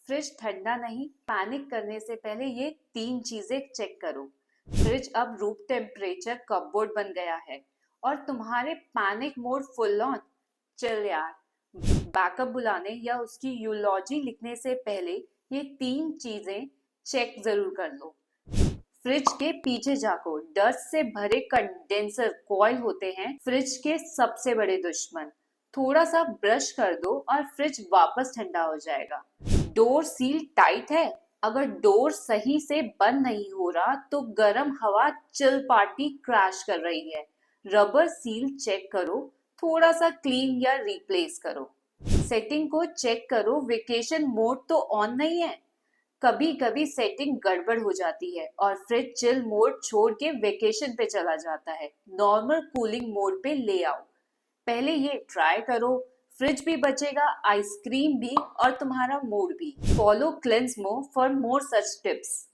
Fridge ठंडा नहीं, panic करने से पहले ये 3 चीजें चेक करो। फ्रिज अब रूम टेम्परेचर कपबोर्ड बन गया है और तुम्हारे पैनिक मोड फुल ऑन। चल यार, बैकअप बुलाने या उसकी यूलॉजी लिखने से पहले ये 3 चीजें चेक जरूर कर लो। फ्रिज के पीछे झांको, डस्ट से भरे कंडेंसर कॉइल होते हैं फ्रिज के सबसे बड़े दुश्मन। थोड़ा सा ब्रश कर दो और फ्रिज वापस ठंडा हो जाएगा। डोर सील टाइट है? अगर डोर सही से बंद नहीं हो रहा तो गर्म हवा चिल पार्टी क्रैश कर रही है। रबर सील चेक करो, थोड़ा सा क्लीन या रिप्लेस करो। सेटिंग को चेक करो, वेकेशन मोड तो ऑन नहीं है। कभी कभी सेटिंग गड़बड़ हो जाती है और फ्रिज चिल मोड छोड़ के वेकेशन पे चला जाता है। नॉर्मल कूलिंग मोड पे ले आओ। पहले ये ट्राई करो, फ्रिज भी बचेगा, आइसक्रीम भी और तुम्हारा मूड भी। Follow cleanse more for more such tips.